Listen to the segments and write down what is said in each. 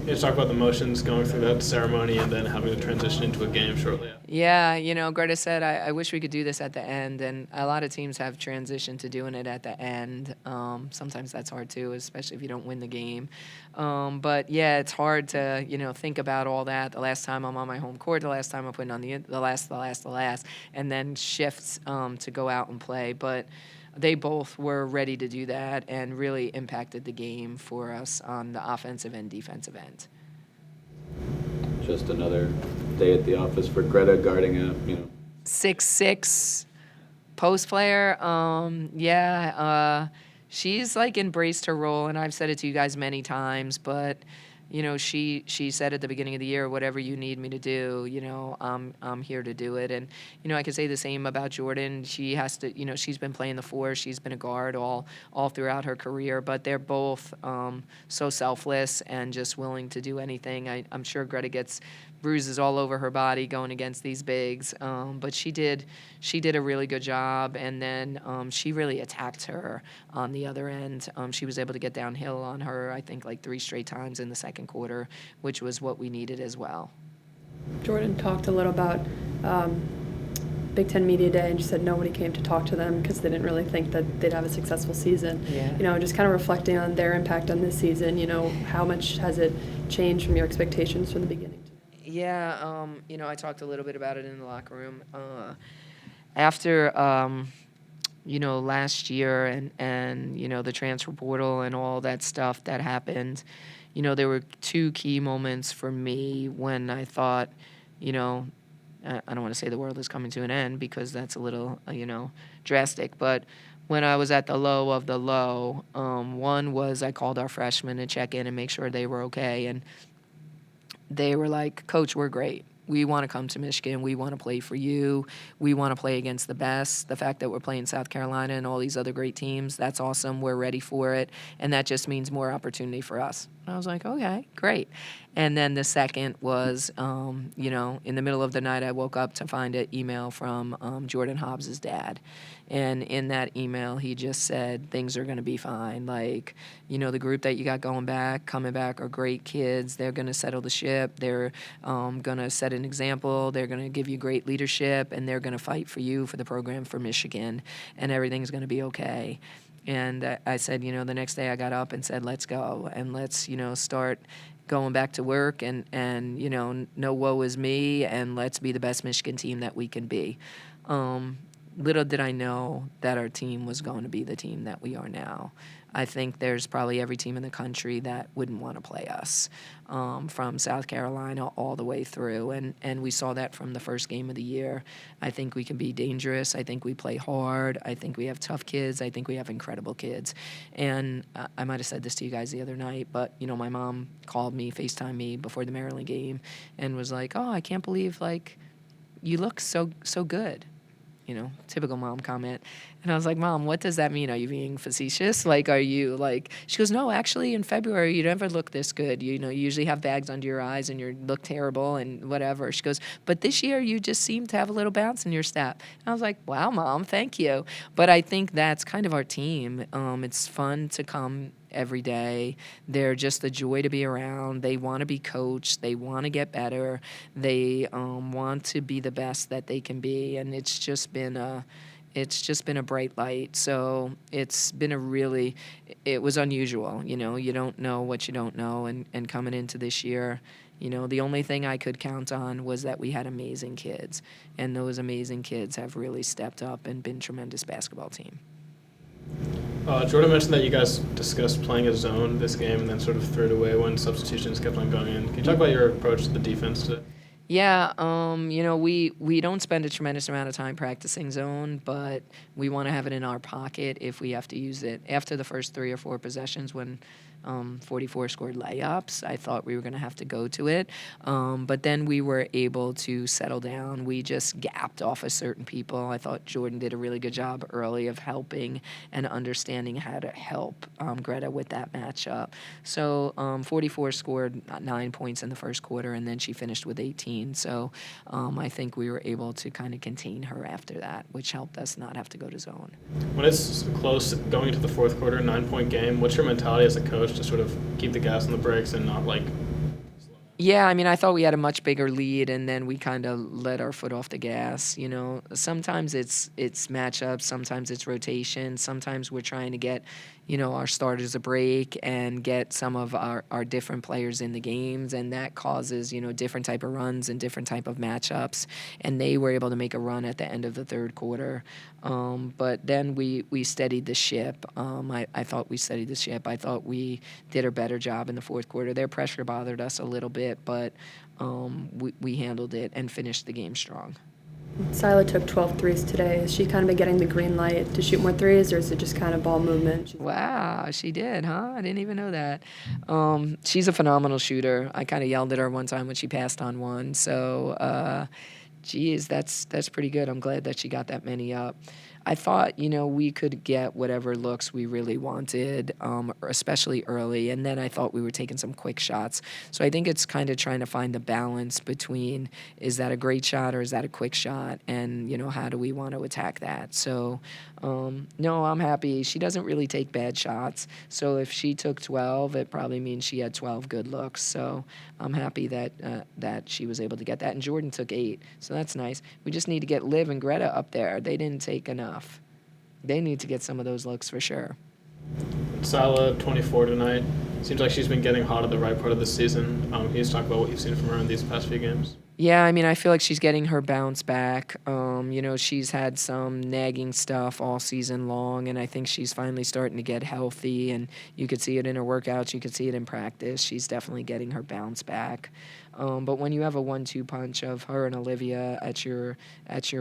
You talk about the motions going through that ceremony and then having to transition into a game shortly after. Yeah, Greta said, I wish we could do this at the end, and a lot of teams have transitioned to doing it at the end. Sometimes that's hard too, especially if you don't win the game. But yeah, it's hard to, think about all that. The last time I'm on my home court, the last time I'm putting on the last, and then shifts to go out and play. But they both were ready to do that and really impacted the game for us on the offensive and defensive end. Just another day at the office for Greta guarding a 6'6" post player. She's like embraced her role, and I've said it to you guys many times, but she said at the beginning of the year, whatever you need me to do, I'm here to do it. And I could say the same about Jordan. She has to, she's been playing the four, she's been a guard all throughout her career, but they're both so selfless and just willing to do anything. I'm sure Greta gets bruises all over her body going against these bigs, but she did a really good job, and then she really attacked her on the other end. She was able to get downhill on her, I think, like 3 straight times in the second quarter, which was what we needed as well. Jordan talked a little about Big Ten Media Day, and she said nobody came to talk to them because they didn't really think that they'd have a successful season. Yeah. Just kind of reflecting on their impact on this season, how much has it changed from your expectations from the beginning? Yeah, I talked a little bit about it in the locker room. After, last year and the transfer portal and all that stuff that happened, there were 2 key moments for me when I thought, I don't want to say the world is coming to an end because that's a little, drastic, but when I was at the low of the low, one was I called our freshmen to check in and make sure they were okay, and they were like, Coach, we're great. We want to come to Michigan. We want to play for you. We want to play against the best. The fact that we're playing South Carolina and all these other great teams, that's awesome. We're ready for it. And that just means more opportunity for us. And I was like, okay, great. And then the second was, in the middle of the night, I woke up to find an email from Jordan Hobbs' dad. And in that email, he just said, things are going to be fine. Like, the group that you got coming back are great kids. They're going to settle the ship. They're going to set an example. They're going to give you great leadership, and they're going to fight for you, for the program, for Michigan, and everything's going to be okay. And I said, the next day I got up and said, let's go, and let's, start going back to work and no woe is me, and let's be the best Michigan team that we can be. Little did I know that our team was going to be the team that we are now. I think there's probably every team in the country that wouldn't want to play us, from South Carolina all the way through. And we saw that from the first game of the year. I think we can be dangerous. I think we play hard. I think we have tough kids. I think we have incredible kids. And I might have said this to you guys the other night, but, my mom called me, FaceTimed me before the Maryland game and was like, oh, I can't believe, you look so good. Typical mom comment. And I was like, Mom, what does that mean? Are you being facetious? Are you she goes, no, actually in February, you never look this good. You usually have bags under your eyes and you look terrible and whatever. She goes, but this year you just seem to have a little bounce in your step. And I was like, wow, Mom, thank you. But I think that's kind of our team. It's fun to come every day. They're just a joy to be around. They want to be coached. They want to get better. They want to be the best that they can be. And it's just been a bright light. So it was unusual. You don't know what you don't know. And coming into this year, the only thing I could count on was that we had amazing kids. And those amazing kids have really stepped up and been a tremendous basketball team. Jordan mentioned that you guys discussed playing a zone this game and then sort of threw it away when substitutions kept on going in. Can you talk about your approach to the defense today? Yeah, we don't spend a tremendous amount of time practicing zone, but we want to have it in our pocket if we have to use it. After the first 3 or 4 possessions when 44 scored layups, I thought we were going to have to go to it. But then we were able to settle down. We just gapped off of certain people. I thought Jordan did a really good job early of helping and understanding how to help Greta with that matchup. So 44 scored 9 points in the first quarter, and then she finished with 18. So I think we were able to kind of contain her after that, which helped us not have to go to zone. When it's close going into the fourth quarter, 9-point game, what's your mentality as a coach to sort of keep the gas on the brakes and not Yeah, I mean, I thought we had a much bigger lead, and then we kind of let our foot off the gas. Sometimes it's matchups, sometimes it's rotation, sometimes we're trying to get, our starters a break and get some of our different players in the games, and that causes different type of runs and different type of matchups. And they were able to make a run at the end of the third quarter, but then we steadied the ship. I thought we steadied the ship. I thought we did a better job in the fourth quarter. Their pressure bothered us a little bit, but we handled it and finished the game strong. Sila took 12 threes today. Has she kind of been getting the green light to shoot more threes, or is it just kind of ball movement? Wow, she did, huh? I didn't even know that. She's a phenomenal shooter. I kind of yelled at her one time when she passed on one. So, geez, that's pretty good. I'm glad that she got that many up. I thought, we could get whatever looks we really wanted, especially early, and then I thought we were taking some quick shots. So I think it's kind of trying to find the balance between, is that a great shot or is that a quick shot, and, how do we want to attack that? So, no, I'm happy. She doesn't really take bad shots, so if she took 12, it probably means she had 12 good looks. So I'm happy that she was able to get that, and Jordan took 8, so that's nice. We just need to get Liv and Greta up there. They didn't take enough. They need to get some of those looks for sure. Sila, 24 tonight. Seems like she's been getting hot at the right part of the season. Can you just talk about what you've seen from her in these past few games? Yeah, I mean, I feel like she's getting her bounce back. She's had some nagging stuff all season long, and I think she's finally starting to get healthy, and you could see it in her workouts. You could see it in practice. She's definitely getting her bounce back. But when you have a 1-2 punch of her and Olivia at your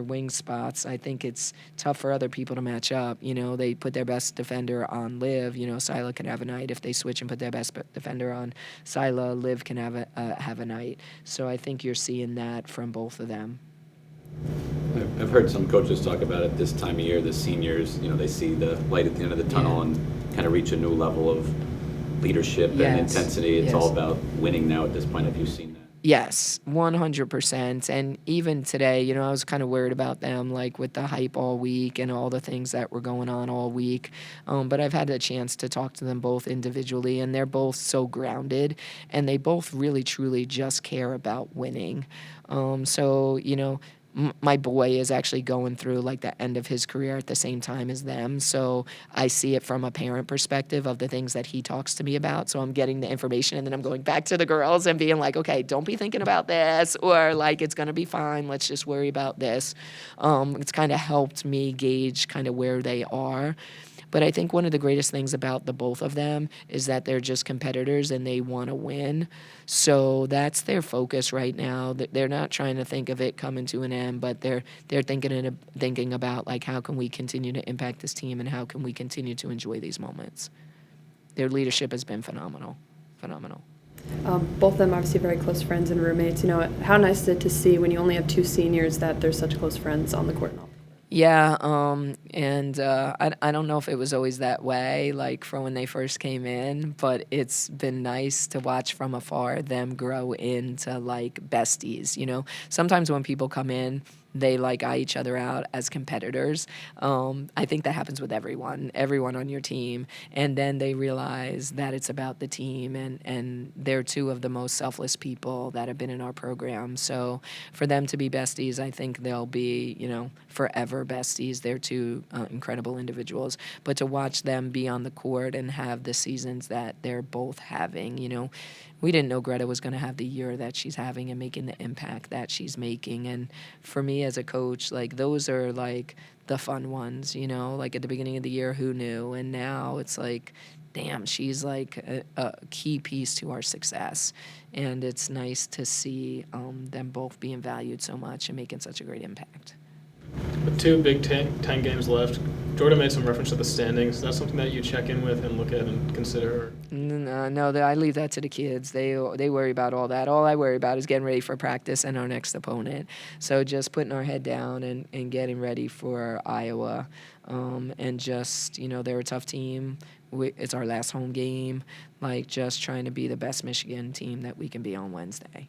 wing spots, I think it's tough for other people to match up. They put their best defender on Liv. Sila can have a night. If they switch and put their best defender on Sila, Liv can have a night. So I think you're seeing that from both of them. I've heard some coaches talk about it this time of year, the seniors, they see the light at the end of the tunnel and kind of reach a new level of leadership and intensity. It's all about winning now at this point. Have you seen that? Yes, 100%. And even today, I was kind of worried about them, like with the hype all week and all the things that were going on all week. But I've had a chance to talk to them both individually, and they're both so grounded, and they both really, truly just care about winning. My boy is actually going through like the end of his career at the same time as them. So I see it from a parent perspective of the things that he talks to me about. So I'm getting the information, and then I'm going back to the girls and being like, okay, don't be thinking about this, or like, it's going to be fine. Let's just worry about this. It's kind of helped me gauge kind of where they are. But I think one of the greatest things about the both of them is that they're just competitors and they want to win. So that's their focus right now. They're not trying to think of it coming to an end, but they're thinking about like, how can we continue to impact this team and how can we continue to enjoy these moments. Their leadership has been phenomenal. Both of them obviously very close friends and roommates. How nice is it to see when you only have 2 seniors that they're such close friends on the court and off? Yeah, I don't know if it was always that way, like from when they first came in, but it's been nice to watch from afar them grow into like besties. Sometimes when people come in, they like eye each other out as competitors. I think that happens with everyone on your team, and then they realize that it's about the team, and they're 2 of the most selfless people that have been in our program. So for them to be besties, I think they'll be, forever besties. They're 2 incredible individuals. But to watch them be on the court and have the seasons that they're both having, we didn't know Greta was going to have the year that she's having and making the impact that she's making. And for me as a coach, like those are like the fun ones, like at the beginning of the year, who knew? And now it's like, damn, she's like a key piece to our success. And it's nice to see them both being valued so much and making such a great impact. With 2 Big Ten games left, Jordan made some reference to the standings. Is that something that you check in with and look at and consider? No, I leave that to the kids. They worry about all that. All I worry about is getting ready for practice and our next opponent. So just putting our head down and getting ready for Iowa. And just, they're a tough team. It's our last home game. Like, just trying to be the best Michigan team that we can be on Wednesday.